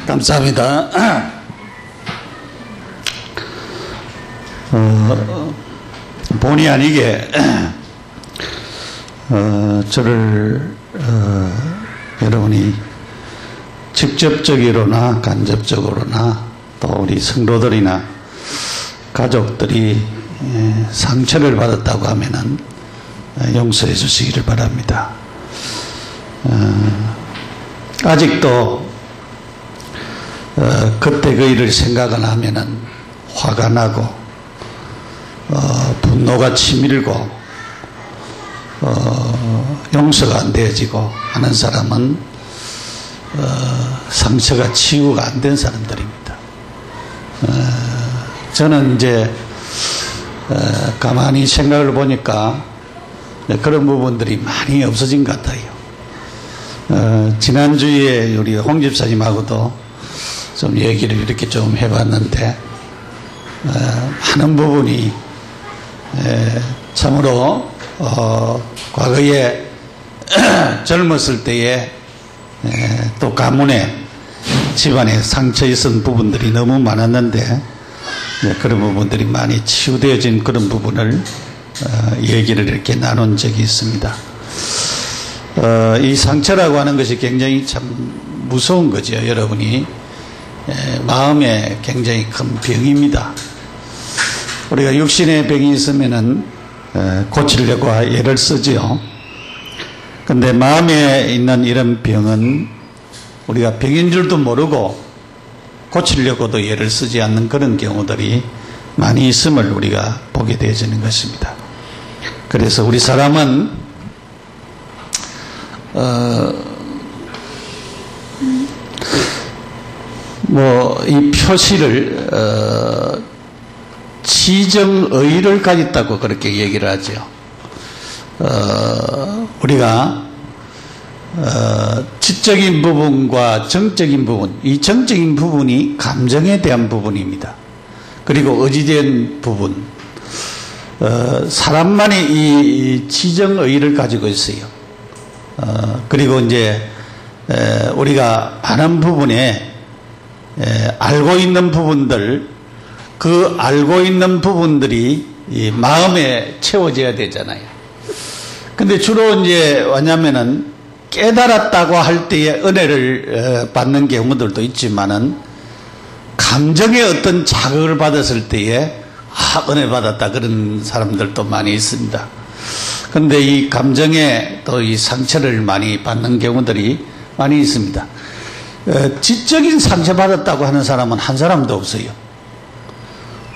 감사합니다. 본의 아니게 저를 여러분이 직접적으로나 간접적으로나 또 우리 성도들이나 가족들이 상처를 받았다고 하면은 용서해 주시기를 바랍니다. 아직도 그때 그 일을 생각을 하면은 화가 나고 분노가 치밀고 용서가 안 되어지고 하는 사람은 상처가 치유가 안 된 사람들입니다. 저는 이제 가만히 생각을 보니까 그런 부분들이 많이 없어진 것 같아요. 지난주에 우리 홍 집사님하고도 좀 얘기를 이렇게 좀 해봤는데 많은 부분이 참으로 과거에 젊었을 때에 또 가문에 집안에 상처 있은 부분들이 너무 많았는데 그런 부분들이 많이 치유되어진 그런 부분을 얘기를 이렇게 나눈 적이 있습니다. 이 상처라고 하는 것이 굉장히 참 무서운 거죠. 여러분이 마음에 굉장히 큰 병입니다. 우리가 육신의 병이 있으면은 고치려고 애를 쓰지요. 근데 마음에 있는 이런 병은 우리가 병인 줄도 모르고 고치려고도 애를 쓰지 않는 그런 경우들이 많이 있음을 우리가 보게 되어지는 것입니다. 그래서 우리 사람은 이 표시를 지정의를 가졌다고 그렇게 얘기를 하죠. 우리가 지적인 부분과 정적인 부분, 이 정적인 부분이 감정에 대한 부분입니다. 그리고 의지된 부분, 사람만이 이 지정의를 가지고 있어요. 그리고 이제 우리가 아는 부분에 알고 있는 부분들, 그 알고 있는 부분들이 이 마음에 채워져야 되잖아요. 근데 주로 이제 뭐냐면은 깨달았다고 할 때에 은혜를 받는 경우들도 있지만은 감정의 어떤 자극을 받았을 때에 은혜 받았다 그런 사람들도 많이 있습니다. 근데 이 감정에 또 이 상처를 많이 받는 경우들이 많이 있습니다. 지적인 상처 받았다고 하는 사람은 한 사람도 없어요.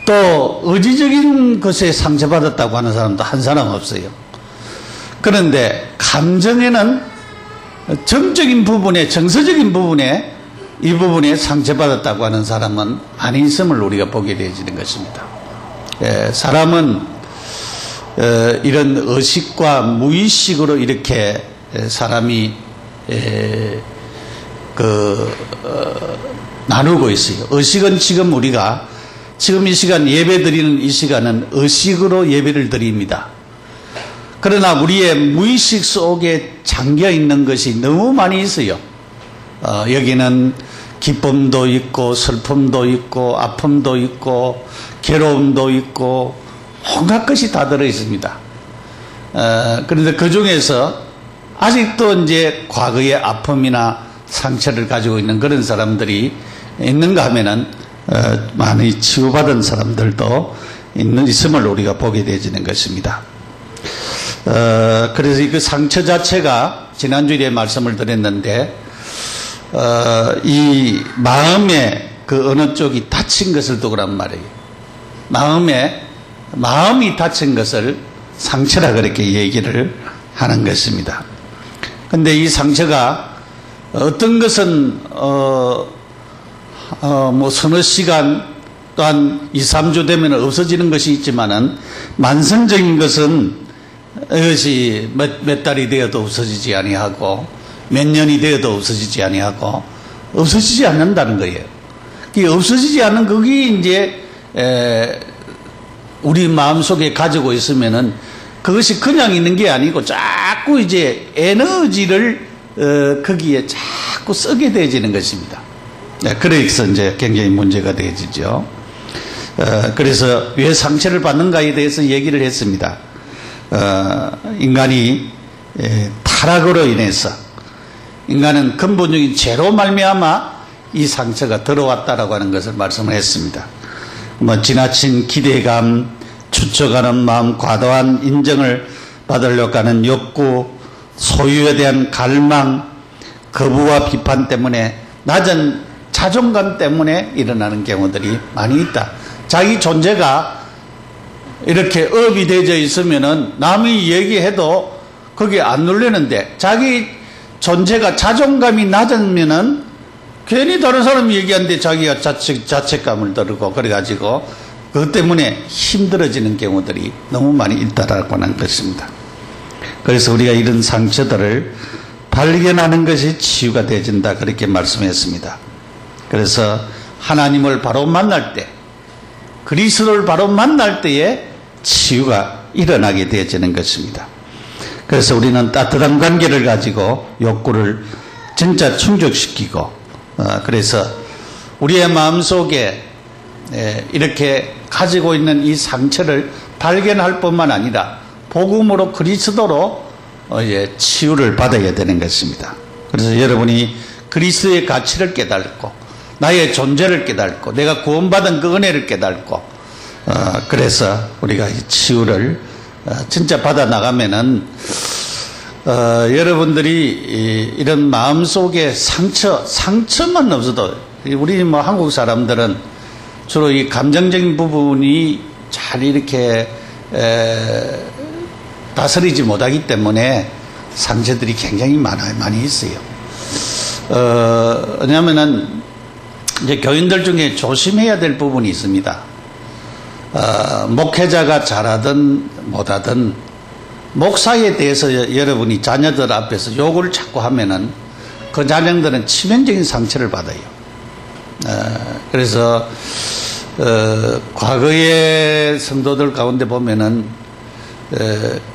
또 의지적인 것에 상처받았다고 하는 사람도 한 사람 없어요. 그런데 감정에는 정적인 부분에, 정서적인 부분에 이 부분에 상처받았다고 하는 사람은 많이 있음을 우리가 보게 되어지는 것입니다. 사람은 이런 의식과 무의식으로 이렇게 사람이 나누고 있어요. 의식은 지금 우리가 지금 이 시간 예배 드리는 이 시간은 의식으로 예배를 드립니다. 그러나 우리의 무의식 속에 잠겨 있는 것이 너무 많이 있어요. 여기는 기쁨도 있고 슬픔도 있고 아픔도 있고 괴로움도 있고 온갖 것이 다 들어 있습니다. 그런데 그 중에서 아직도 이제 과거의 아픔이나 상처를 가지고 있는 그런 사람들이 있는가 하면은 많이 치유받은 사람들도 있음을 우리가 보게 되어지는 것입니다. 그래서 그 상처 자체가 지난주에 말씀을 드렸는데 이 마음에 그 어느 쪽이 다친 것을 두고란 말이에요. 마음이 다친 것을 상처라 그렇게 얘기를 하는 것입니다. 근데 이 상처가 어떤 것은 서너 시간 또한 2, 3주 되면 없어지는 것이 있지만은 만성적인 것은 이것이 몇 달이 되어도 없어지지 아니하고 몇 년이 되어도 없어지지 아니하고 없어지지 않는다는 거예요. 그게 없어지지 않는 그게 이제 우리 마음속에 가지고 있으면은 그것이 그냥 있는 게 아니고 자꾸 이제 에너지를 거기에 자꾸 쓰게 되어지는 것입니다. 네, 그래서 이제 굉장히 문제가 되어지죠. 그래서 왜 상처를 받는가에 대해서 얘기를 했습니다. 인간이 타락으로 인해서 인간은 근본적인 죄로 말미암아 이 상처가 들어왔다라고 하는 것을 말씀을 했습니다. 뭐 지나친 기대감, 추측하는 마음, 과도한 인정을 받으려고 하는 욕구, 소유에 대한 갈망, 거부와 비판 때문에 낮은 자존감 때문에 일어나는 경우들이 많이 있다. 자기 존재가 이렇게 업이 되어 있으면은 남이 얘기해도 거기에 안 눌리는데 자기 존재가 자존감이 낮으면은 괜히 다른 사람이 얘기하는데 자기가 자책감을 들고 그래가지고 그것 때문에 힘들어지는 경우들이 너무 많이 있다라고 하는 것입니다. 그래서 우리가 이런 상처들을 발견하는 것이 치유가 되어진다 그렇게 말씀했습니다. 그래서 하나님을 바로 만날 때, 그리스도를 바로 만날 때에 치유가 일어나게 되어지는 것입니다. 그래서 우리는 따뜻한 관계를 가지고 욕구를 진짜 충족시키고 그래서 우리의 마음속에 이렇게 가지고 있는 이 상처를 발견할 뿐만 아니라 복음으로 그리스도로 치유를 받아야 되는 것입니다. 그래서 여러분이 그리스도의 가치를 깨닫고 나의 존재를 깨닫고 내가 구원받은 그 은혜를 깨닫고 그래서 우리가 이 치유를 진짜 받아 나가면은 여러분들이 이런 마음속에 상처만 없어도 우리 뭐 한국 사람들은 주로 이 감정적인 부분이 잘 이렇게 다스리지 못하기 때문에 상처들이 굉장히 많이 있어요. 왜냐하면은 이제 교인들 중에 조심해야 될 부분이 있습니다. 목회자가 잘하든 못하든 목사에 대해서 여러분이 자녀들 앞에서 욕을 자꾸 하면은 그 자녀들은 치명적인 상처를 받아요. 그래서 과거의 성도들 가운데 보면은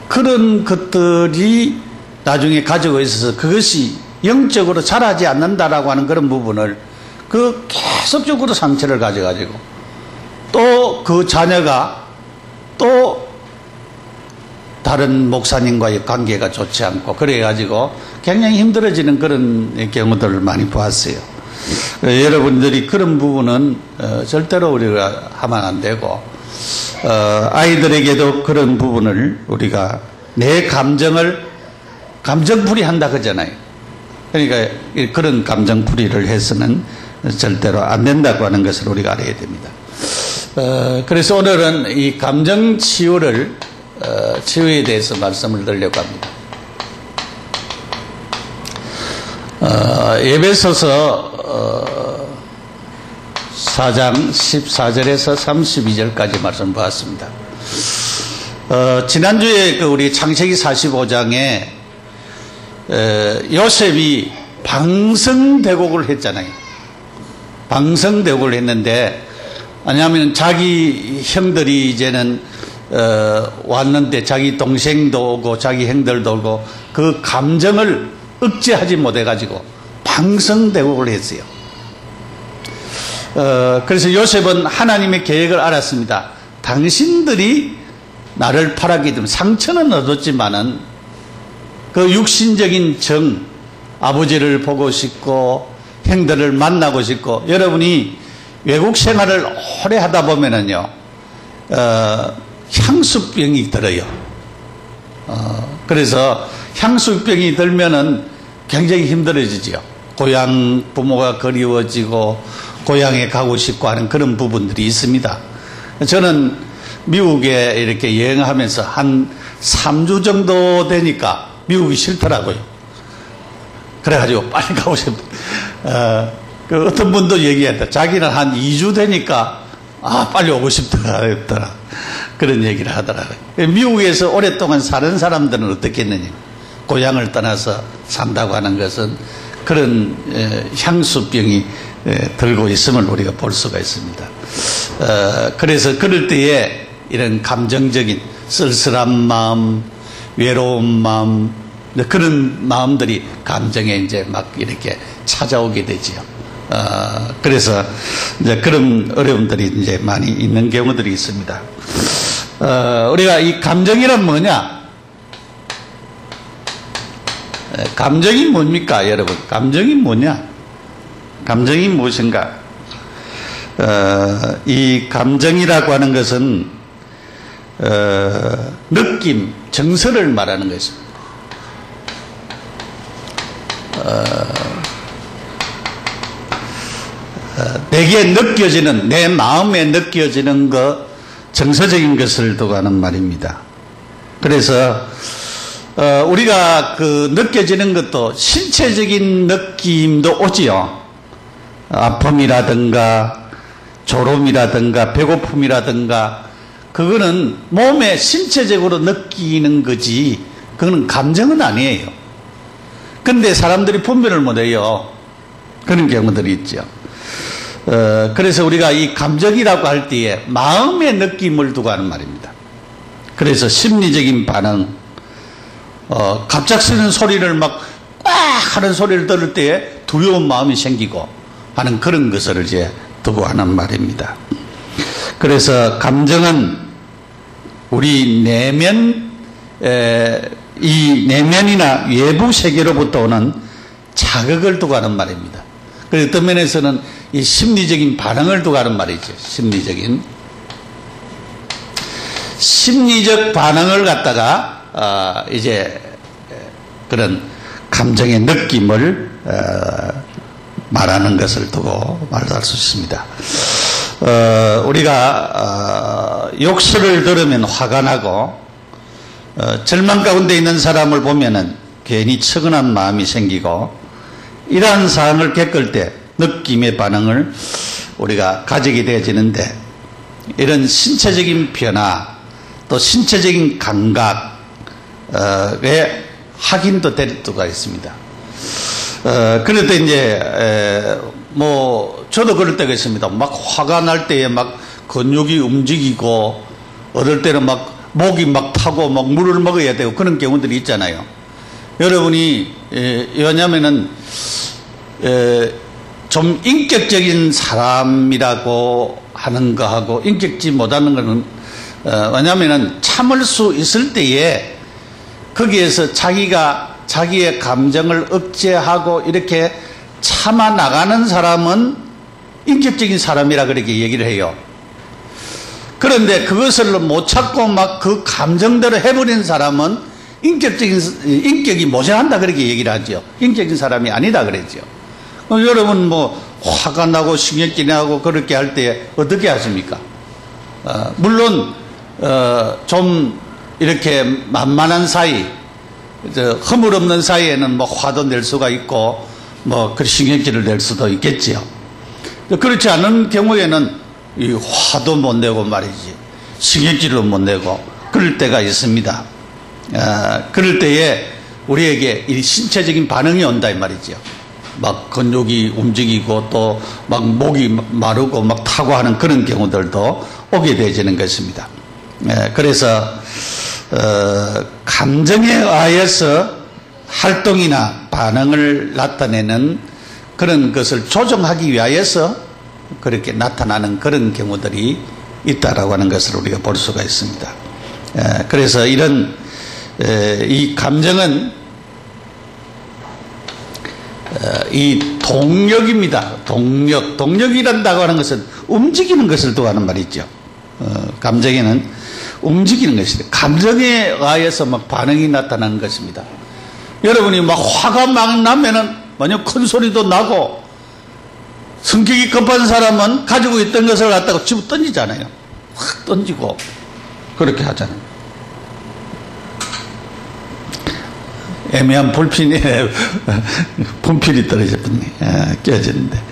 그런 것들이 나중에 가지고 있어서 그것이 영적으로 자라지 않는다라고 하는 그런 부분을 그 계속적으로 상처를 가져가지고 또 그 자녀가 또 다른 목사님과의 관계가 좋지 않고 그래가지고 굉장히 힘들어지는 그런 경우들을 많이 보았어요. 여러분들이 그런 부분은 절대로 우리가 하면 안 되고 아이들에게도 그런 부분을 우리가 내 감정풀이 한다 그러잖아요. 그러니까 그런 감정풀이를 해서는 절대로 안 된다고 하는 것을 우리가 알아야 됩니다. 그래서 오늘은 이 감정 치유에 대해서 말씀을 드리려고 합니다. 에베소서 4장 14절에서 32절까지 말씀 보았습니다. 지난주에 우리 창세기 45장에 요셉이 방성대곡을 했잖아요. 방성대곡을 했는데 왜냐하면 자기 형들이 이제는 왔는데 자기 동생도 오고 자기 형들도 오고 그 감정을 억제하지 못해가지고 방성대곡을 했어요. 그래서 요셉은 하나님의 계획을 알았습니다. 당신들이 나를 팔았기 때문에 상처는 얻었지만은 그 육신적인 정, 아버지를 보고 싶고 형들을 만나고 싶고 여러분이 외국 생활을 오래 하다 보면은요 향수병이 들어요. 그래서 향수병이 들면은 굉장히 힘들어지죠. 고향 부모가 그리워지고 고향에 가고 싶고 하는 그런 부분들이 있습니다. 저는 미국에 이렇게 여행하면서 한 3주 정도 되니까 미국이 싫더라고요. 그래가지고 빨리 가고 싶어. 어떤 분도 얘기했다. 자기는 한 2주 되니까 빨리 오고 싶더라. 그런 얘기를 하더라고요. 미국에서 오랫동안 사는 사람들은 어떻겠느냐. 고향을 떠나서 산다고 하는 것은 그런 향수병이 들고 있음을 우리가 볼 수가 있습니다. 그래서 그럴 때에 이런 감정적인 쓸쓸한 마음, 외로운 마음, 그런 마음들이 감정에 이제 막 이렇게 찾아오게 되지요. 그래서 이제 그런 어려움들이 이제 많이 있는 경우들이 있습니다. 우리가 이 감정이란 뭐냐? 감정이 뭡니까, 여러분? 감정이 뭐냐? 감정이 무엇인가? 이 감정이라고 하는 것은 느낌, 정서를 말하는 것입니다. 내게 느껴지는, 내 마음에 느껴지는 것, 정서적인 것을 두고 하는 말입니다. 그래서 우리가 그 느껴지는 것도 신체적인 느낌도 오지요. 아픔이라든가 졸음이라든가 배고픔이라든가 그거는 몸에 신체적으로 느끼는 거지 그거는 감정은 아니에요. 근데 사람들이 분별을 못해요. 그런 경우들이 있죠. 그래서 우리가 이 감정이라고 할 때에 마음의 느낌을 두고 하는 말입니다. 그래서 심리적인 반응, 갑작스러운 소리를 막 꽉 하는 소리를 들을 때에 두려운 마음이 생기고 하는 그런 것을 이제 두고 하는 말입니다. 그래서 감정은 우리 내면, 이 내면이나 외부 세계로부터 오는 자극을 두고 하는 말입니다. 그래서 어떤 면에서는 이 심리적인 반응을 두고 하는 말이죠. 심리적 반응을 갖다가 이제 그런 감정의 느낌을 말하는 것을 두고 말할 수 있습니다. 우리가 욕설을 들으면 화가 나고 절망 가운데 있는 사람을 보면은 괜히 측은한 마음이 생기고 이러한 상황을 겪을 때 느낌의 반응을 우리가 가지게 되어지는데 이런 신체적인 변화 또 신체적인 감각에 확인도 될 수가 있습니다. 그럴 때 이제 저도 그럴 때가 있습니다. 막 화가 날 때에 막 근육이 움직이고 어떨 때는 막 목이 막 타고 막 물을 먹어야 되고 그런 경우들이 있잖아요. 여러분이 왜냐면은 좀 인격적인 사람이라고 하는 거하고 인격지 못하는 거는 왜냐면은 참을 수 있을 때에 거기에서 자기의 감정을 억제하고 이렇게 참아 나가는 사람은 인격적인 사람이라 그렇게 얘기를 해요. 그런데 그것을 못 참고 막 그 감정대로 해버린 사람은 인격이 모자란다 그렇게 얘기를 하죠. 인격적인 사람이 아니다 그랬죠. 여러분 화가 나고 신경질이 나고 그렇게 할 때 어떻게 하십니까? 물론 좀 이렇게 만만한 사이, 허물없는 사이에는 화도 낼 수가 있고 그 신경질을 낼 수도 있겠지요. 그렇지 않은 경우에는 이 화도 못 내고 말이지 신경질도 못 내고 그럴 때가 있습니다. 그럴 때에 우리에게 이 신체적인 반응이 온다 이 말이죠. 막 근육이 움직이고 또 막 목이 마르고 막 타고 하는 그런 경우들도 오게 되어지는 것입니다. 그래서 감정에 의해서 활동이나 반응을 나타내는 그런 것을 조정하기 위하여서 그렇게 나타나는 그런 경우들이 있다라고 하는 것을 우리가 볼 수가 있습니다. 그래서 이런 이 감정은 이 동력입니다. 동력이란다고 하는 것은 움직이는 것을 또 하는 말이죠. 감정에는 움직이는 것이다. 감정에 의해서 막 반응이 나타나는 것입니다. 여러분이 막 화가 막 나면은 만약 큰 소리도 나고 성격이 급한 사람은 가지고 있던 것을 갖다가 집어 던지잖아요. 확 던지고 그렇게 하잖아요. 애매한 분필이 떨어졌네. 껴지는데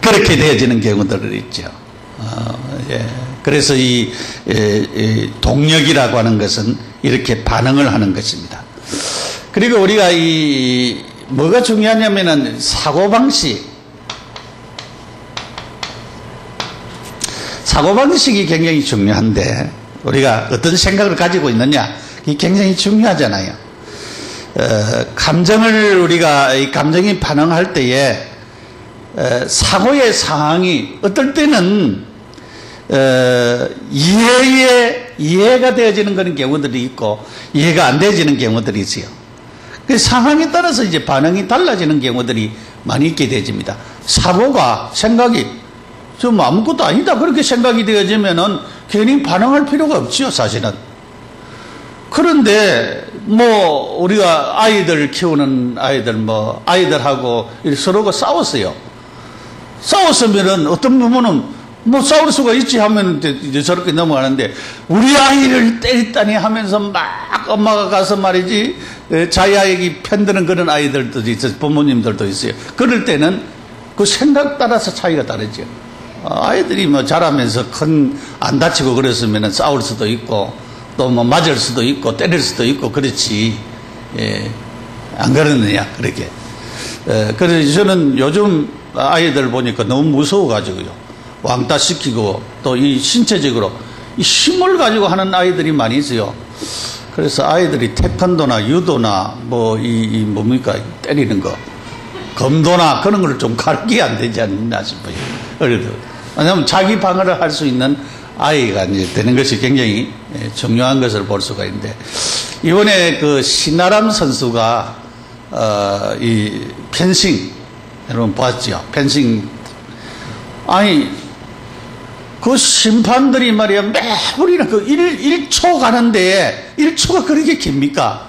그렇게 되어지는 경우들이 있죠. 그래서 이 동력이라고 하는 것은 이렇게 반응을 하는 것입니다. 그리고 우리가 뭐가 중요하냐면은 사고방식이 굉장히 중요한데 우리가 어떤 생각을 가지고 있느냐 이게 굉장히 중요하잖아요. 감정을 우리가 이 감정이 반응할 때에 사고의 상황이 어떨 때는 이해가 되어지는 그런 경우들이 있고 이해가 안 되어지는 경우들이 있어요. 그 상황에 따라서 이제 반응이 달라지는 경우들이 많이 있게 되집니다. 사고가 생각이 좀 아무것도 아니다 그렇게 생각이 되어지면은 괜히 반응할 필요가 없지요, 사실은. 그런데 뭐 우리가 아이들 키우는 아이들하고 서로가 싸웠어요. 싸웠으면은 어떤 부분은 뭐 싸울 수가 있지 하면 이제 저렇게 넘어가는데 우리 아이를 때렸다니 하면서 막 엄마가 가서 말이지 자기아이에게 편드는 그런 아이들도 있어요. 부모님들도 있어요. 그럴 때는 그 생각 따라서 차이가 다르죠. 아이들이 뭐 자라면서 안 다치고 그랬으면 싸울 수도 있고 또 뭐 맞을 수도 있고 때릴 수도 있고 그렇지. 안 그러느냐 그렇게. 그래서 저는 요즘 아이들 보니까 너무 무서워가지고요. 왕따시키고 또 이 신체적으로 이 힘을 가지고 하는 아이들이 많이 있어요. 그래서 아이들이 태권도나 유도나 뭡니까 때리는 거 검도나 그런 걸 좀 가르치게 안 되지 않나 싶어요. 그래도 왜냐하면 자기 방어를 할 수 있는 아이가 이제 되는 것이 굉장히 중요한 것을 볼 수가 있는데 이번에 그 신아람 선수가 이 펜싱 여러분 봤죠? 펜싱 아니 그 심판들이 말이야 매불이나 그 1초 가는데 1초가 그렇게 깁니까?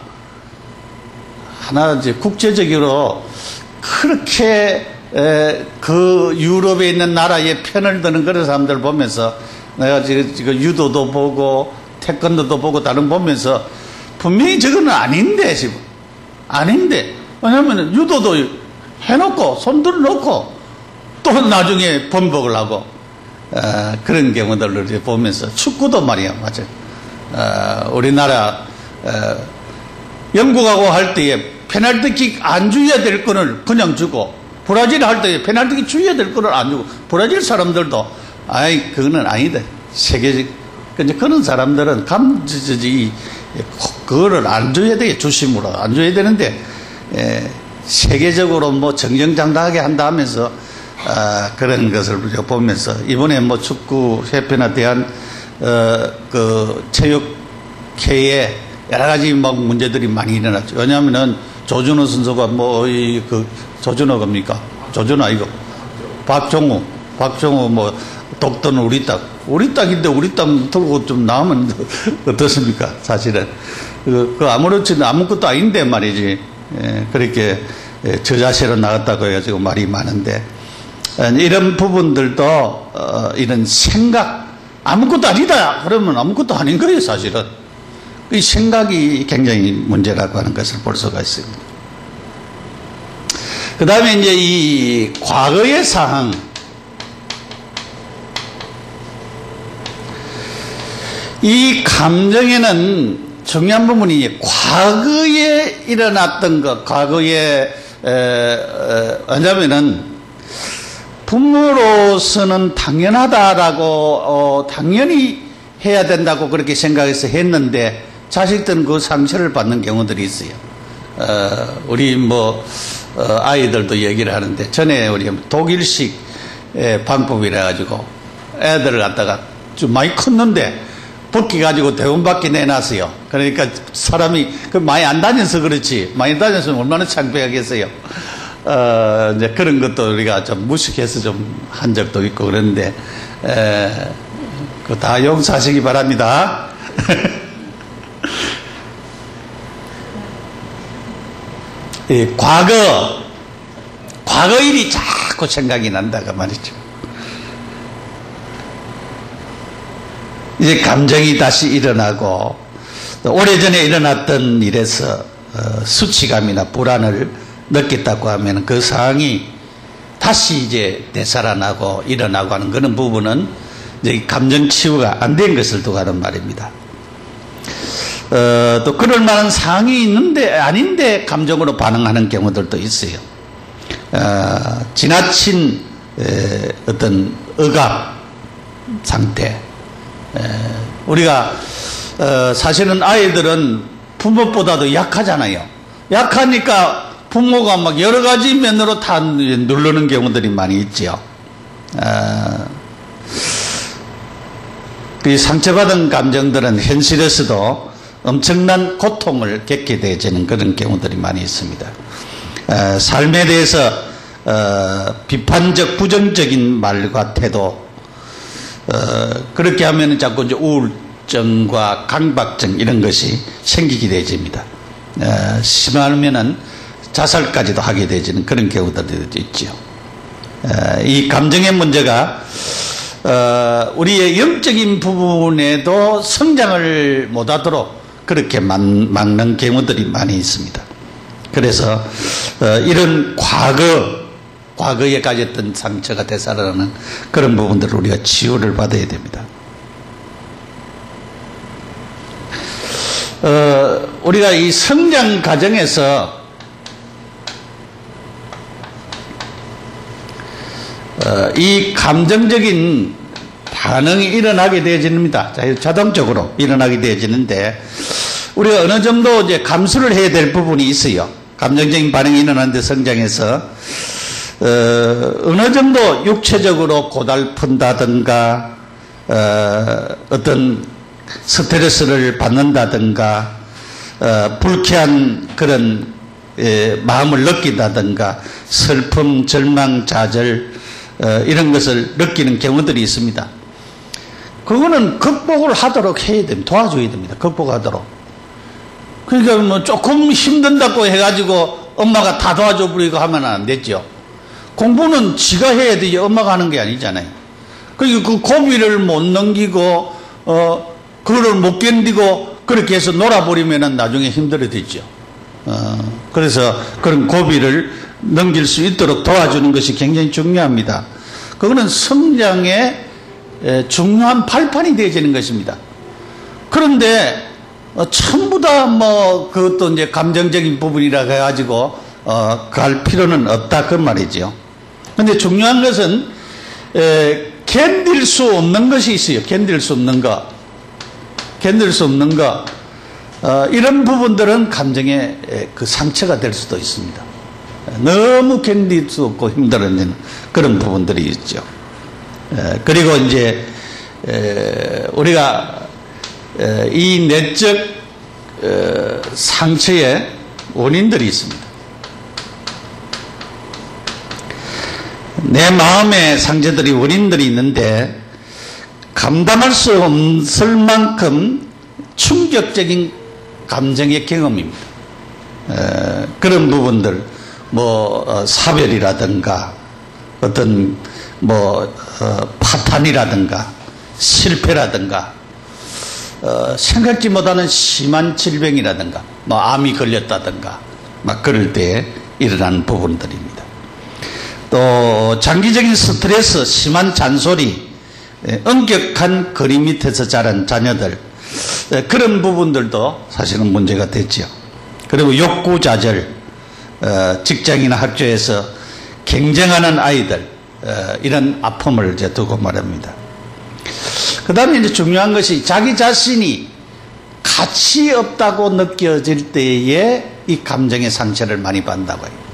하나 이제 국제적으로 그렇게 그 유럽에 있는 나라의 편을 드는 그런 사람들 보면서 내가 지금 유도도 보고 태권도도 보고 다른 보면서 분명히 저거는 아닌데 지금 아닌데 왜냐하면 유도도 해놓고 손 들어놓고 또 나중에 번복을 하고 그런 경우들을 보면서 축구도 말이야 맞아요. 우리나라 영국하고 할 때에 페널티킥 안 줘야 될 거를 그냥 주고 브라질 할 때에 페널티킥 줘야 될 거를 안 주고 브라질 사람들도 아이 그거는 아니다 세계적 근데 그런 사람들은 그거를 안 줘야 돼 주심으로 안 줘야 되는데 세계적으로 뭐 정정당당하게 한다 하면서 그런 것을 보면서 이번에 뭐 축구 협회나 대한 그 체육회에 여러 가지 막 문제들이 많이 일어났죠. 왜냐하면은 조준호 선수가 그 조준호 겁니까? 조준호 아니고 박종우 뭐 독도는 우리 땅인데 우리 땅 들고 좀 나오면 어떻습니까? 사실은 그 아무렇지도 아무것도 아닌데 말이지. 그렇게 저자세로 나갔다고 해가지고 말이 많은데 이런 부분들도 이런 생각 아무것도 아니다 그러면 아무것도 아닌 거예요 사실은. 이 생각이 굉장히 문제라고 하는 것을 볼 수가 있습니다. 그 다음에 이제 이 과거의 상황 이 감정에는 중요한 부분이 과거에 일어났던 것 과거에 왜냐하면은 부모로서는 당연하다라고 당연히 해야 된다고 그렇게 생각해서 했는데 자식들은 그 상처를 받는 경우들이 있어요. 우리 아이들도 얘기를 하는데 전에 우리 독일식 방법이라 가지고 애들을 갖다가 좀 많이 컸는데 벗기 가지고 대원 밖에 내놨어요. 그러니까 사람이 많이 안 다녀서 그렇지 많이 다녔으면 얼마나 창피하겠어요. 이제 그런 것도 우리가 좀 무식해서 좀 한 적도 있고 그런데 그거 다 용서하시기 바랍니다. 과거 일이 자꾸 생각이 난다가 말이죠. 이제 감정이 다시 일어나고 또 오래전에 일어났던 일에서 수치감이나 불안을 느꼈다고 하면 그 상황이 다시 이제 되살아나고 일어나고 하는 그런 부분은 이제 감정 치유가 안 된 것을 두고 하는 말입니다. 또 그럴 만한 상황이 있는데 아닌데 감정으로 반응하는 경우들도 있어요. 지나친 어떤 억압 상태. 우리가 사실은 아이들은 부모보다도 약하잖아요. 약하니까 부모가 막 여러 가지 면으로 다 누르는 경우들이 많이 있죠. 그 상처받은 감정들은 현실에서도 엄청난 고통을 겪게 되어지는 그런 경우들이 많이 있습니다. 삶에 대해서 비판적 부정적인 말과 태도, 그렇게 하면 자꾸 이제 우울증과 강박증 이런 것이 생기게 되어집니다. 심하면은 자살까지도 하게 되어지는 그런 경우들도 있죠. 이 감정의 문제가 우리의 영적인 부분에도 성장을 못하도록 그렇게 막는 경우들이 많이 있습니다. 그래서 이런 과거에 가졌던 상처가 되살아나는 그런 부분들을 우리가 치유를 받아야 됩니다. 우리가 이 성장 과정에서 이 감정적인 반응이 일어나게 되어집니다. 자동적으로 일어나게 되어지는데, 우리가 어느 정도 이제 감수를 해야 될 부분이 있어요. 감정적인 반응이 일어나는데 성장해서 어느 정도 육체적으로 고달픈다든가 어떤 스트레스를 받는다든가 불쾌한 그런 마음을 느낀다든가 슬픔, 절망, 좌절 이런 것을 느끼는 경우들이 있습니다. 그거는 극복을 하도록 해야 됩니다. 도와줘야 됩니다. 극복하도록. 그러니까 뭐 조금 힘든다고 해가지고 엄마가 다 도와줘 버리고 하면 안 되죠. 공부는 지가 해야 되지 엄마가 하는 게 아니잖아요. 그러니까 그 고비를 못 넘기고 그거를 못 견디고 그렇게 해서 놀아버리면 나중에 힘들어지죠. 그래서 그런 고비를 넘길 수 있도록 도와주는 것이 굉장히 중요합니다. 그거는 성장의 중요한 발판이 되어지는 것입니다. 그런데 전부 다 뭐 그것도 이제 감정적인 부분이라 해가지고 갈 필요는 없다 그 말이죠. 그런데 중요한 것은 견딜 수 없는 것이 있어요. 견딜 수 없는 거. 이런 부분들은 감정의 그 상처가 될 수도 있습니다. 너무 견딜 수 없고 힘들어지는 그런 부분들이 있죠. 그리고 이제 우리가 이 내적 상처의 원인들이 있습니다. 내 마음의 상처들이 원인들이 있는데 감당할 수 없을 만큼 충격적인 감정의 경험입니다. 그런 부분들 사별이라든가 어떤 파탄이라든가 실패라든가 생각지 못하는 심한 질병이라든가 암이 걸렸다든가 막 그럴 때 일어나는 부분들입니다. 또 장기적인 스트레스, 심한 잔소리, 엄격한 거리 밑에서 자란 자녀들, 그런 부분들도 사실은 문제가 됐죠. 그리고 욕구좌절, 직장이나 학교에서 경쟁하는 아이들, 이런 아픔을 이제 두고 말합니다. 그 다음에 이제 중요한 것이 자기 자신이 가치 없다고 느껴질 때에 이 감정의 상처를 많이 받는다고 해요.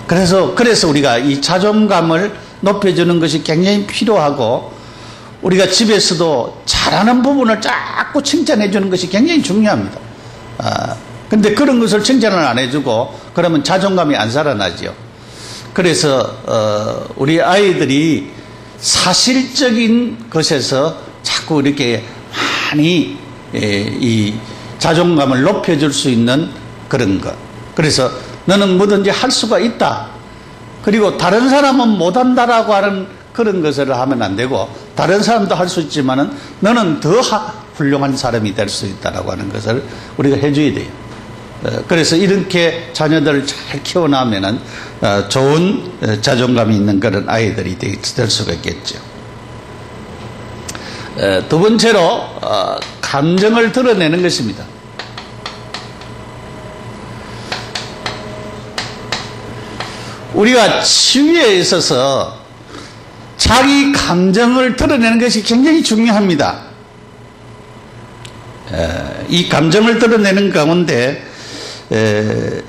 그래서 우리가 이 자존감을 높여주는 것이 굉장히 필요하고, 우리가 집에서도 잘하는 부분을 자꾸 칭찬해 주는 것이 굉장히 중요합니다. 근데 그런 것을 칭찬을 안 해주고 그러면 자존감이 안 살아나죠. 그래서 우리 아이들이 사실적인 것에서 자꾸 이렇게 많이 이 자존감을 높여줄 수 있는 그런 것. 그래서 너는 뭐든지 할 수가 있다. 그리고 다른 사람은 못한다라고 하는 그런 것을 하면 안 되고, 다른 사람도 할 수 있지만은 너는 더 훌륭한 사람이 될 수 있다라고 하는 것을 우리가 해줘야 돼요. 그래서 이렇게 자녀들을 잘 키워나면은 좋은 자존감이 있는 그런 아이들이 될 수가 있겠죠. 두 번째로 감정을 드러내는 것입니다. 우리가 치유에 있어서 자기 감정을 드러내는 것이 굉장히 중요합니다. 이 감정을 드러내는 가운데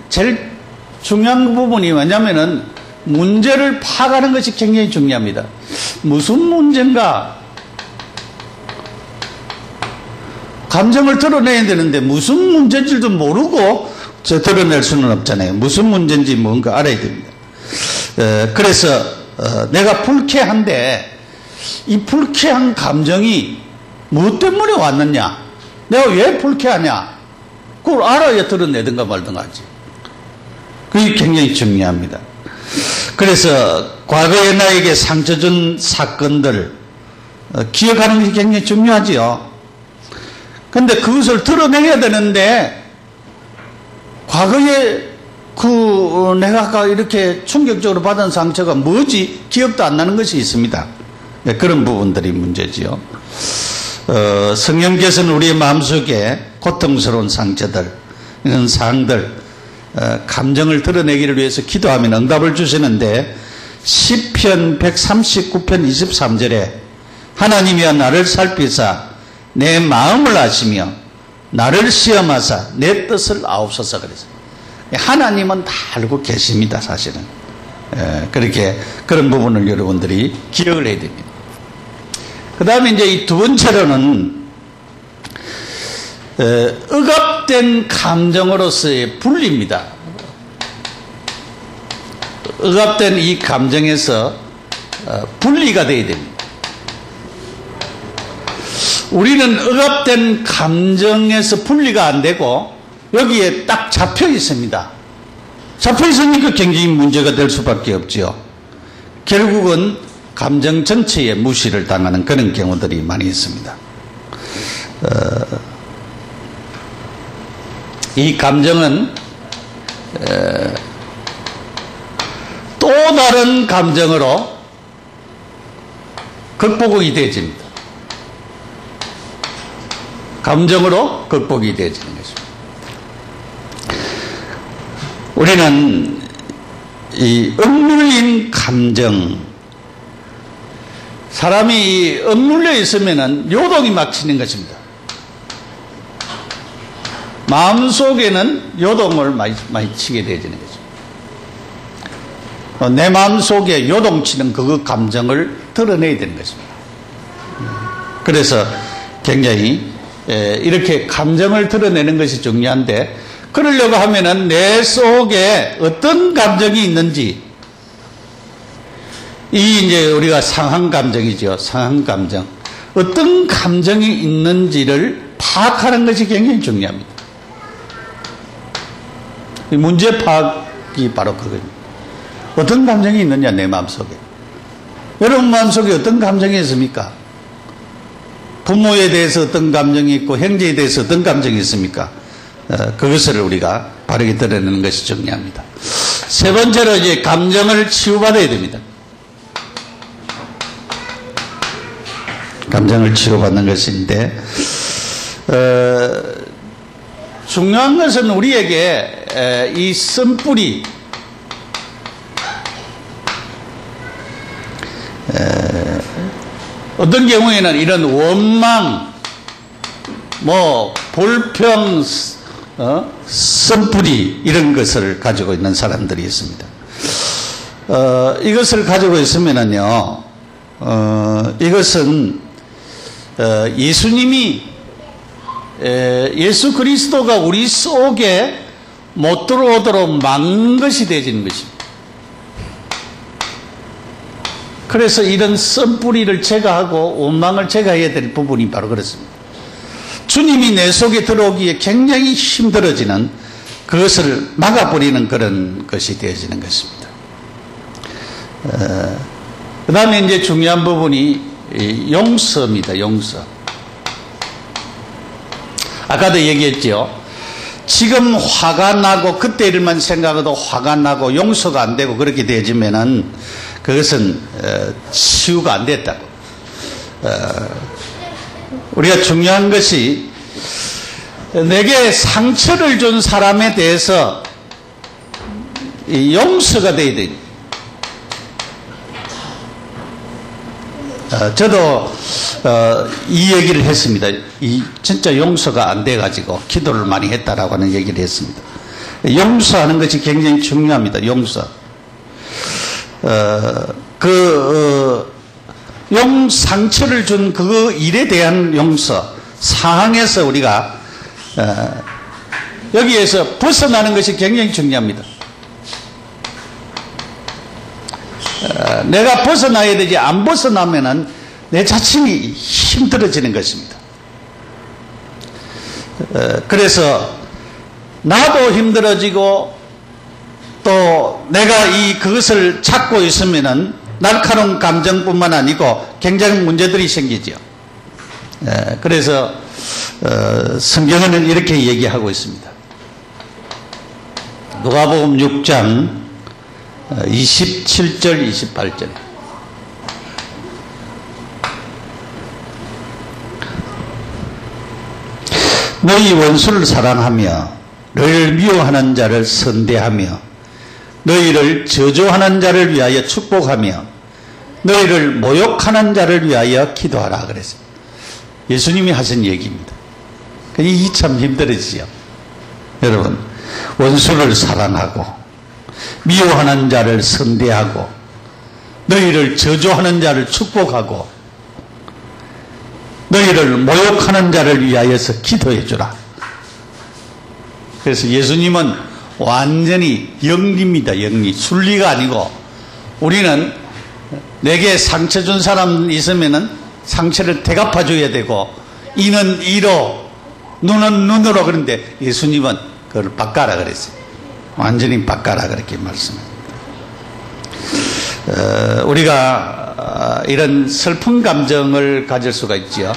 제일 중요한 부분이 뭐냐면은 문제를 파악하는 것이 굉장히 중요합니다. 무슨 문제인가? 감정을 드러내야 되는데 무슨 문제인지도 모르고 드러낼 수는 없잖아요. 무슨 문제인지 뭔가 알아야 됩니다. 그래서 내가 불쾌한데 이 불쾌한 감정이 무엇 때문에 왔느냐? 내가 왜 불쾌하냐? 그걸 알아야 드러내든가 말든가 하지. 그게 굉장히 중요합니다. 그래서 과거에 나에게 상처 준 사건들 기억하는 것이 굉장히 중요하지요. 근데 그것을 드러내야 되는데 과거에 내가 아까 이렇게 충격적으로 받은 상처가 뭐지? 기억도 안 나는 것이 있습니다. 네, 그런 부분들이 문제지요. 성령께서는 우리의 마음속에 고통스러운 상처들, 이런 상들, 감정을 드러내기를 위해서 기도하면 응답을 주시는데 시편 139편 23절에 하나님이여 나를 살피사 내 마음을 아시며 나를 시험하사 내 뜻을 아옵소서 그랬어요. 하나님은 다 알고 계십니다. 사실은. 그렇게 그런 부분을 여러분들이 기억을 해야 됩니다. 그 다음에 이제 이 두 번째로는 억압된 감정으로서의 분리입니다. 억압된 이 감정에서 분리가 되어야 됩니다. 우리는 억압된 감정에서 분리가 안 되고 여기에 딱 잡혀 있습니다. 잡혀 있으니까 굉장히 문제가 될 수밖에 없죠. 결국은 감정 전체에 무시를 당하는 그런 경우들이 많이 있습니다. 이 감정은 또 다른 감정으로 극복이 되어집니다. 감정으로 극복이 되어지는 것입니다. 우리는 이 억눌린 감정, 사람이 억눌려 있으면 요동이 막 치는 것입니다. 마음속에는 요동을 많이 치게 되어지는 것입니다. 내 마음속에 요동치는 그 감정을 드러내야 되는 것입니다. 그래서 굉장히 이렇게 감정을 드러내는 것이 중요한데, 그러려고 하면은 내 속에 어떤 감정이 있는지, 이 이제 우리가 상한 감정이죠. 상한 감정. 어떤 감정이 있는지를 파악하는 것이 굉장히 중요합니다. 이 문제 파악이 바로 그거입니다. 어떤 감정이 있느냐, 내 마음속에. 여러분 마음속에 어떤 감정이 있습니까? 부모에 대해서 어떤 감정이 있고 형제에 대해서 어떤 감정이 있습니까? 그것을 우리가 바르게 드러내는 것이 중요합니다. 세 번째로 이제 감정을 치유받아야 됩니다. 감정을 치유받는 것인데, 중요한 것은 우리에게 이 쓴뿌리, 어떤 경우에는 이런 원망, 불평, 쓴뿌리 이런 것을 가지고 있는 사람들이 있습니다. 이것을 가지고 있으면은요, 이것은 예수님이 예수 그리스도가 우리 속에 못 들어오도록 막는 것이 되어지는 것입니다. 그래서 이런 쓴뿌리를 제거하고 원망을 제거해야 될 부분이 바로 그렇습니다. 주님이 내 속에 들어오기에 굉장히 힘들어지는, 그것을 막아버리는 그런 것이 되어지는 것입니다. 그 다음에 이제 중요한 부분이 용서입니다. 용서. 아까도 얘기했죠. 지금 화가 나고 그때 일만 생각해도 화가 나고 용서가 안 되고 그렇게 되어지면은 그것은 치유가 안 됐다고. 우리가 중요한 것이 내게 상처를 준 사람에 대해서 용서가 돼야 됩니다. 저도 이 얘기를 했습니다. 진짜 용서가 안 돼가지고 기도를 많이 했다라고 하는 얘기를 했습니다. 용서하는 것이 굉장히 중요합니다. 용서. 상처를 준 그 일에 대한 용서, 상황에서 우리가 여기에서 벗어나는 것이 굉장히 중요합니다. 내가 벗어나야 되지, 안 벗어나면은 내 자신이 힘들어지는 것입니다. 그래서 나도 힘들어지고 또 내가 그것을 찾고 있으면은 날카로운 감정뿐만 아니고 굉장히 문제들이 생기죠. 그래서 성경에는 이렇게 얘기하고 있습니다. 누가복음 6장 27절 28절. 너희 원수를 사랑하며 너희를 미워하는 자를 선대하며 너희를 저주하는 자를 위하여 축복하며 너희를 모욕하는 자를 위하여 기도하라 그랬어요. 예수님이 하신 얘기입니다. 이게 참 힘들어지죠. 여러분, 원수를 사랑하고 미워하는 자를 선대하고 너희를 저주하는 자를 축복하고 너희를 모욕하는 자를 위하여서 기도해 주라. 그래서 예수님은 완전히 영리입니다. 영리. 순리가 아니고, 우리는 내게 상처 준 사람 있으면은 상처를 되갚아 줘야 되고, 이는 이로 눈은 눈으로. 그런데 예수님은 그걸 바꿔라 그랬어요. 완전히 바꿔라 그렇게 말씀합니다. 우리가 이런 슬픈 감정을 가질 수가 있지요.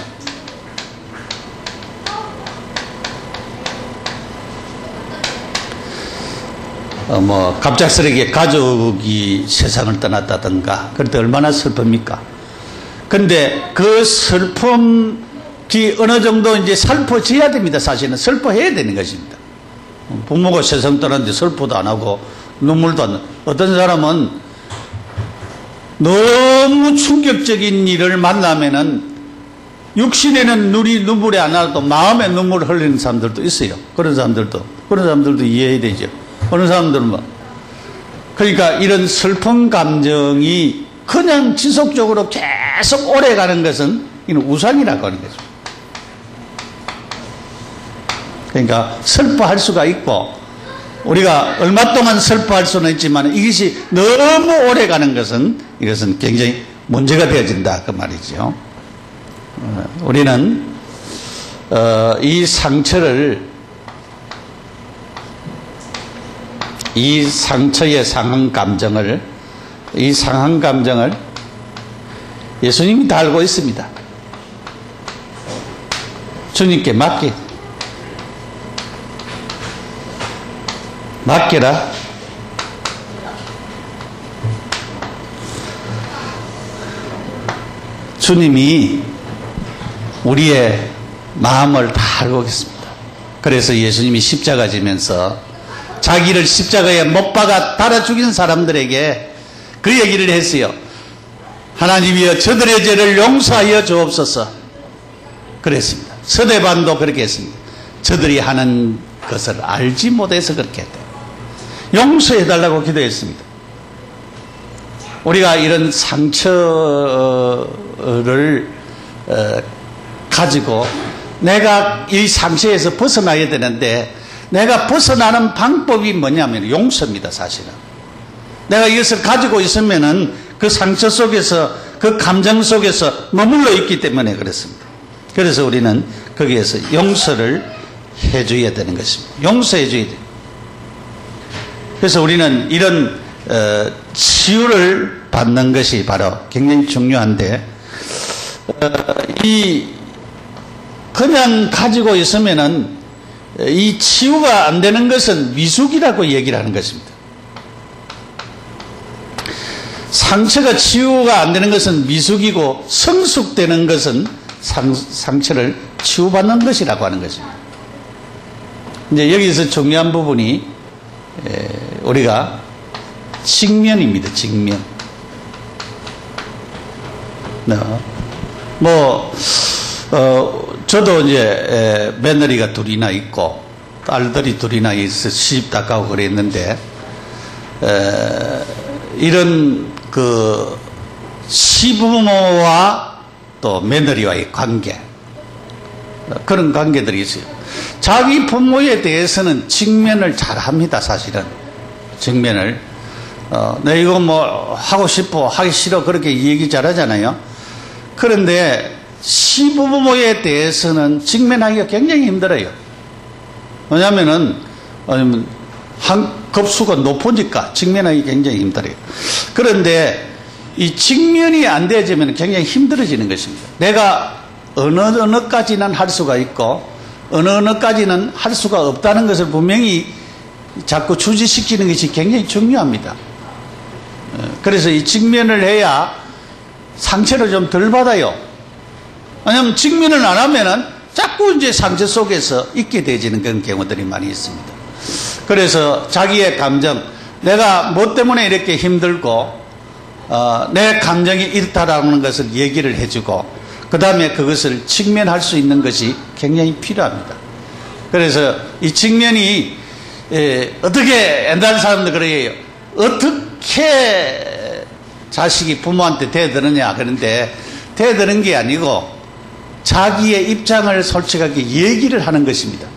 갑작스럽게 가족이 세상을 떠났다든가, 그럴 때 얼마나 슬픕니까? 근데 그 슬픔이 어느 정도 이제 슬퍼져야 됩니다. 사실은 슬퍼해야 되는 것입니다. 부모가 세상 떠났는데 슬퍼도 안 하고 눈물도 안 나고, 어떤 사람은 너무 충격적인 일을 만나면은 육신에는 눈물이 안 나도 마음에 눈물을 흘리는 사람들도 있어요. 그런 사람들도 이해해야 되죠. 어느 사람들은 그러니까 이런 슬픈 감정이 그냥 지속적으로 계속 오래 가는 것은 이는 우상이라고 하는 거죠. 그러니까 슬퍼할 수가 있고, 우리가 얼마 동안 슬퍼할 수는 있지만 이것이 너무 오래 가는 것은, 이것은 굉장히 문제가 되어진다 그 말이죠. 우리는 이 상처를, 이 상처의 상한 감정을 예수님이 다 알고 있습니다. 주님께 맡겨라. 주님이 우리의 마음을 다 알고 계십니다. 그래서 예수님이 십자가 지면서 자기를 십자가에 못 박아 달아 죽인 사람들에게 그 얘기를 했어요. 하나님이여 저들의 죄를 용서하여 주옵소서 그랬습니다. 서대반도 그렇게 했습니다. 저들이 하는 것을 알지 못해서 그렇게 했다. 용서해달라고 기도했습니다. 우리가 이런 상처를 가지고 내가 이 상처에서 벗어나야 되는데, 내가 벗어나는 방법이 뭐냐면 용서입니다. 사실은 내가 이것을 가지고 있으면은 그 상처 속에서, 그 감정 속에서 머물러 있기 때문에 그렇습니다. 그래서 우리는 거기에서 용서를 해줘야 되는 것입니다. 용서해줘야 돼요. 그래서 우리는 이런 치유를 받는 것이 바로 굉장히 중요한데, 그냥 가지고 있으면은 이 치유가 안 되는 것은 미숙이라고 얘기를 하는 것입니다. 상처가 치유가 안 되는 것은 미숙이고, 성숙되는 것은 상처를 치유받는 것이라고 하는 것입니다. 이제 여기서 중요한 부분이 우리가 직면입니다. 직면. 저도 이제 며느리가 둘이나 있고, 딸들이 둘이나 있어 시집 다 가고 그랬는데, 이런 그 시부모와 또 며느리와의 관계, 그런 관계들이 있어요. 자기 부모에 대해서는 직면을 잘 합니다, 사실은. 직면을. 내 이거 뭐 하고 싶어, 하기 싫어, 그렇게 얘기 잘 하잖아요. 그런데 시부모에 대해서는 직면하기가 굉장히 힘들어요. 왜냐면은, 한 급수가 높으니까 직면하기 굉장히 힘들어요. 그런데 이 직면이 안 되어지면 굉장히 힘들어지는 것입니다. 내가 어느까지는 할 수가 있고, 어느까지는 할 수가 없다는 것을 분명히 자꾸 주지시키는 것이 굉장히 중요합니다. 그래서 이 직면을 해야 상처를 좀 덜 받아요. 왜냐하면 직면을 안 하면은 자꾸 이제 상처 속에서 있게 되어지는 그런 경우들이 많이 있습니다. 그래서 자기의 감정, 내가 뭐 때문에 이렇게 힘들고, 내 감정이 이렇다라는 것을 얘기를 해주고, 그 다음에 그것을 직면할 수 있는 것이 굉장히 필요합니다. 그래서 이 직면이, 어떻게, 옛날 사람들 그래요. 어떻게 자식이 부모한테 대드느냐. 그런데 대드는 게 아니고 자기의 입장을 솔직하게 얘기를 하는 것입니다.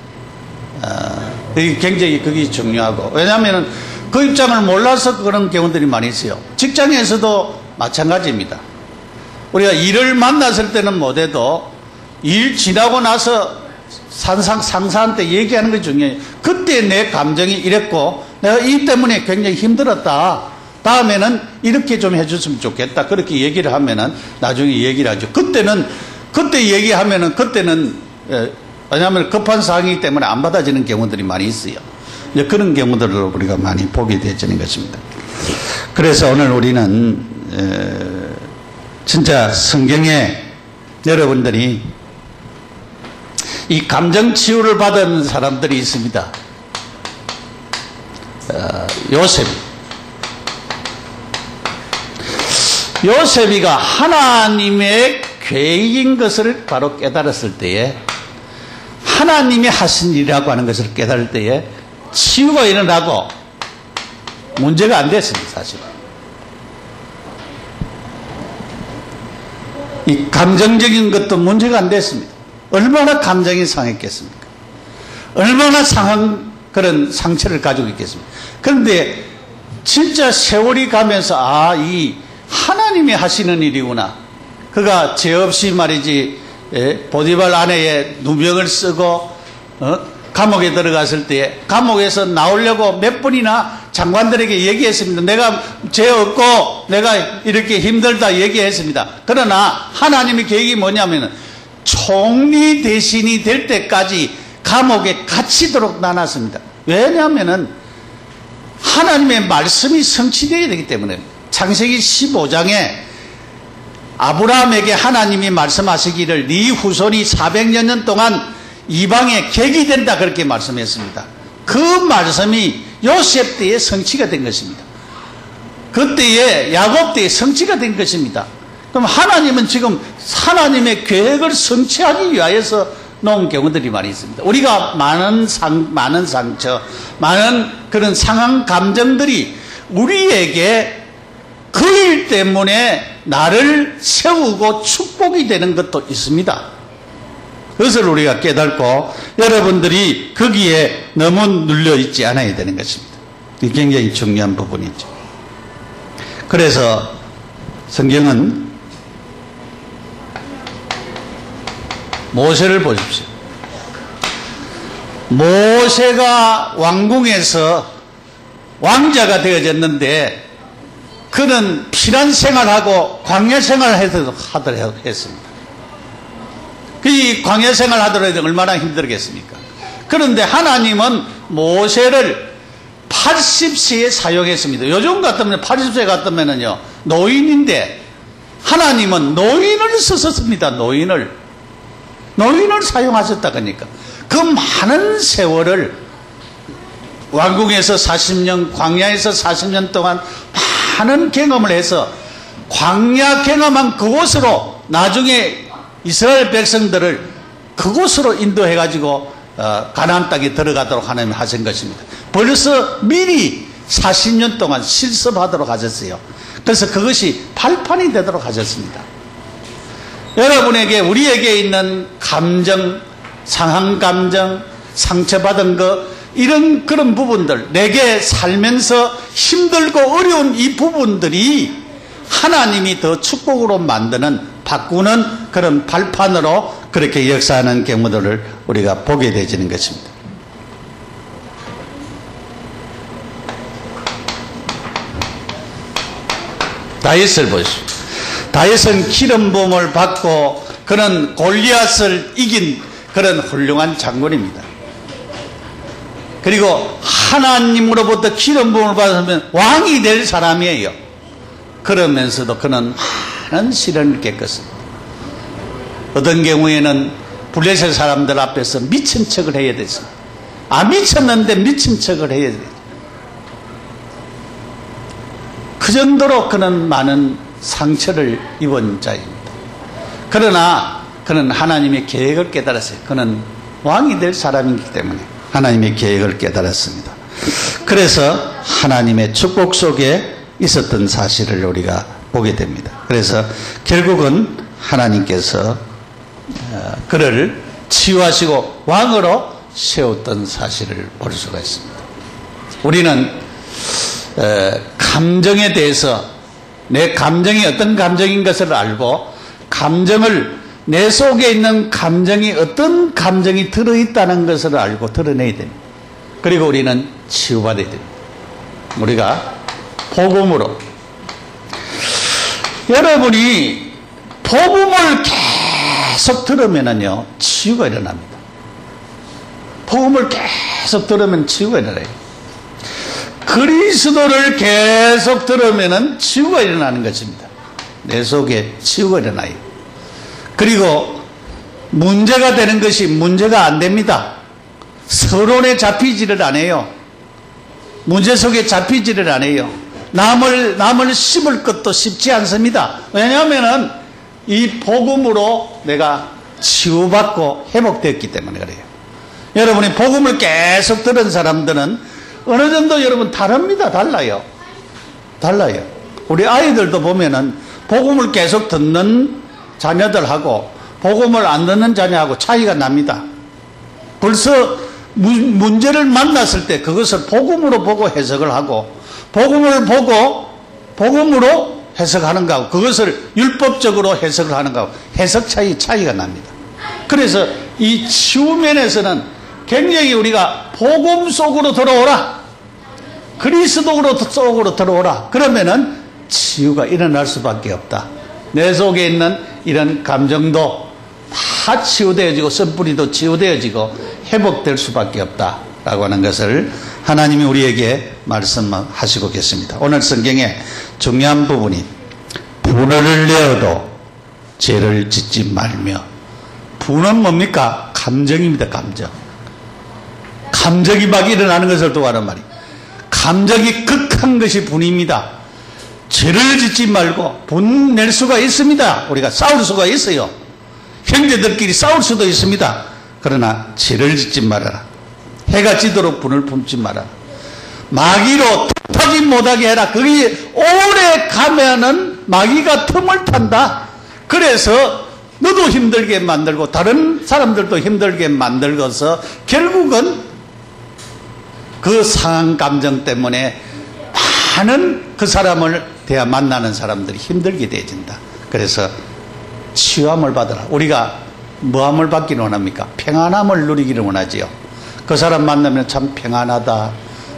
굉장히 그게 중요하고. 왜냐하면 그 입장을 몰라서 그런 경우들이 많이 있어요. 직장에서도 마찬가지입니다. 우리가 일을 만났을 때는 못해도 일 지나고 나서 상사한테 얘기하는 게 중요해요. 그때 내 감정이 이랬고 내가 이 때문에 굉장히 힘들었다. 다음에는 이렇게 좀 해줬으면 좋겠다. 그렇게 얘기를 하면은 나중에 얘기를 하죠. 그때 얘기하면은 그때는, 왜냐하면 급한 상황이기 때문에 안 받아지는 경우들이 많이 있어요. 이제 그런 경우들을 우리가 많이 보게 되는 것입니다. 그래서 오늘 우리는 진짜 성경에 여러분들이 이 감정 치유를 받은 사람들이 있습니다. 요셉이가 하나님의 계획인 것을 바로 깨달았을 때에, 하나님이 하신 일이라고 하는 것을 깨달을 때에 치유가 일어나고 문제가 안 됐습니다. 사실 이 감정적인 것도 문제가 안 됐습니다. 얼마나 감정이 상했겠습니까? 얼마나 상한 그런 상처를 가지고 있겠습니까? 그런데 진짜 세월이 가면서 이 하나님이 하시는 일이구나. 그가 죄 없이 말이지, 보디발 아내의 누명을 쓰고 감옥에 들어갔을 때 감옥에서 나오려고 몇 번이나 장관들에게 얘기했습니다. 내가 죄 없고 내가 이렇게 힘들다 얘기했습니다. 그러나 하나님의 계획이 뭐냐면 총리 대신이 될 때까지 감옥에 갇히도록 나눴습니다. 왜냐하면 하나님의 말씀이 성취되어야 되기 때문에. 창세기 15장에 아브라함에게 하나님이 말씀하시기를 네 후손이 400여 년 동안 이방에 객이 된다, 그렇게 말씀했습니다. 그 말씀이 요셉 때에 성취가 된 것입니다. 그때에 야곱 때에 성취가 된 것입니다. 그럼 하나님은 지금 하나님의 계획을 성취하기 위하여서 놓은 경우들이 많이 있습니다. 우리가 많은 상처, 많은 그런 상한 감정들이 우리에게 그 일 때문에 나를 세우고 축복이 되는 것도 있습니다. 그것을 우리가 깨닫고 여러분들이 거기에 너무 눌려있지 않아야 되는 것입니다. 이게 굉장히 중요한 부분이죠. 그래서 성경은 모세를 보십시오. 모세가 왕궁에서 왕자가 되어졌는데 그는 피난 생활하고 광야 생활을 하더라도 했습니다. 이 광야 생활 하더라도 얼마나 힘들겠습니까? 그런데 하나님은 모세를 80세에 사용했습니다. 요즘 같으면 80세 같으면요 노인인데 하나님은 노인을 쓰셨습니다. 노인을 사용하셨다. 그러니까 그 많은 세월을 왕궁에서 40년, 광야에서 40년 동안 많은 경험을 해서 광야 경험한 그곳으로 나중에 이스라엘 백성들을 그곳으로 인도해가지고 가나안 땅에 들어가도록 하나님이 하신 것입니다. 벌써 미리 40년 동안 실습하도록 하셨어요. 그래서 그것이 발판이 되도록 하셨습니다. 여러분에게 우리에게 있는 감정, 상한 감정, 상처받은 것, 이런 그런 부분들, 내게 살면서 힘들고 어려운 이 부분들이 하나님이 더 축복으로 만드는, 바꾸는 그런 발판으로 그렇게 역사하는 경우들을 우리가 보게 되지는 것입니다. 다윗을 보십시오. 다윗은 기름 부음을 받고 그런 골리앗을 이긴 그런 훌륭한 장군입니다. 그리고 하나님으로부터 기름 부음을 받으면 왕이 될 사람이에요. 그러면서도 그는 많은 시련을 겪었습니다. 어떤 경우에는 블레셋 사람들 앞에서 미친 척을 해야 됐습니다. 미쳤는데 미친 척을 해야 돼요. 그 정도로 그는 많은 상처를 입은 자입니다. 그러나 그는 하나님의 계획을 깨달았어요. 그는 왕이 될 사람이기 때문에 하나님의 계획을 깨달았습니다. 그래서 하나님의 축복 속에 있었던 사실을 우리가 보게 됩니다. 그래서 결국은 하나님께서 그를 치유하시고 왕으로 세웠던 사실을 볼 수가 있습니다. 우리는 감정에 대해서 내 감정이 어떤 감정인 것을 알고, 감정을, 내 속에 있는 감정이 어떤 감정이 들어있다는 것을 알고 드러내야 됩니다. 그리고 우리는 치유받아야 됩니다. 우리가 복음으로, 여러분이 복음을 계속 들으면요 치유가 일어납니다. 복음을 계속 들으면 치유가 일어나요. 그리스도를 계속 들으면 치유가 일어나는 것입니다. 내 속에 치유가 일어나요. 그리고 문제가 되는 것이 문제가 안 됩니다. 서론에 잡히지를 않아요. 문제 속에 잡히지를 않아요. 남을 씹을 것도 쉽지 않습니다. 왜냐하면 이 복음으로 내가 치유받고 회복되었기 때문에 그래요. 여러분이 복음을 계속 들은 사람들은 어느 정도 여러분 다릅니다. 달라요. 우리 아이들도 보면은 복음을 계속 듣는 자녀들하고 복음을 안 듣는 자녀하고 차이가 납니다. 벌써 문제를 만났을 때 그것을 복음으로 보고 해석을 하고, 복음을 보고 복음으로 해석하는 거하고, 그것을 율법적으로 해석을 하는 거하고 해석 차이가 납니다. 그래서 이 치유면에서는 굉장히 우리가 복음 속으로 들어오라, 그리스도 속으로 들어오라, 그러면은 치유가 일어날 수밖에 없다. 내 속에 있는 이런 감정도 다 치유되어지고 선뿌리도 치유되어지고 회복될 수밖에 없다라고 하는 것을 하나님이 우리에게 말씀하시고 계십니다. 오늘 성경에 중요한 부분이 분을 내어도 죄를 짓지 말며, 분은 뭡니까? 감정입니다. 감정이 막 일어나는 것을 도와하는 말이에요. 감정이 극한 것이 분입니다. 죄를 짓지 말고, 분 낼 수가 있습니다. 우리가 싸울 수가 있어요. 형제들끼리 싸울 수도 있습니다. 그러나 죄를 짓지 말아라. 해가 지도록 분을 품지 말아라. 마귀로 틈타지 못하게 해라. 그게 오래 가면은 마귀가 틈을 탄다. 그래서 너도 힘들게 만들고 다른 사람들도 힘들게 만들고서 결국은 그 상한 감정 때문에 많은 그 사람을 만나는 사람들이 힘들게 되어진다. 그래서 치유함을 받아라. 우리가 뭐함을 받기를 원합니까? 평안함을 누리기를 원하지요. 그 사람 만나면 참 평안하다,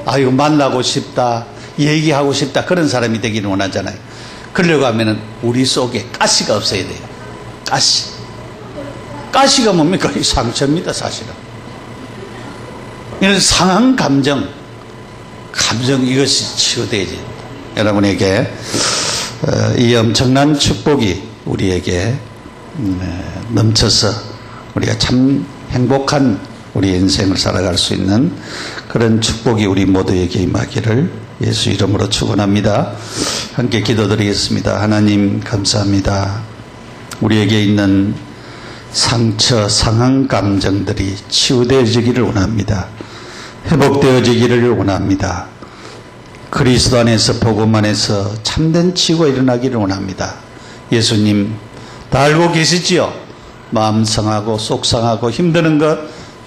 아유 만나고 싶다, 얘기하고 싶다, 그런 사람이 되기를 원하잖아요. 그러려고 하면은 우리 속에 가시가 없어야 돼요. 가시가 뭡니까? 이 상처입니다. 사실은 이런 상한 감정 이것이 치유되어야 됩니다. 여러분에게 이 엄청난 축복이 우리에게 넘쳐서 우리가 참 행복한 우리 인생을 살아갈 수 있는 그런 축복이 우리 모두에게 임하기를 예수 이름으로 축원합니다. 함께 기도드리겠습니다. 하나님 감사합니다. 우리에게 있는 상처, 상한 감정들이 치유되어지기를 원합니다. 회복되어지기를 원합니다. 그리스도 안에서 복음 안에서 참된 치유가 일어나기를 원합니다. 예수님 다 알고 계시지요? 마음 상하고 속 상하고 힘드는 것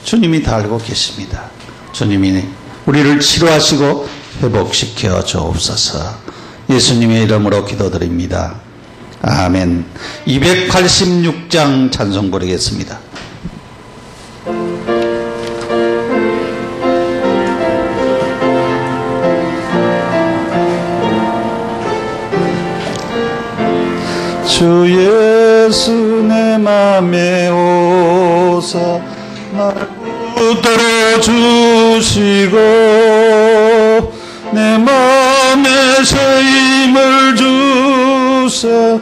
주님이 다 알고 계십니다. 주님이 우리를 치료하시고 회복시켜 주옵소서. 예수님의 이름으로 기도드립니다. 아멘. 286장 찬송 부르겠습니다. 주 예수 내 맘에 오사 나를 붙들어 주시고 내 맘에 새 힘을 주사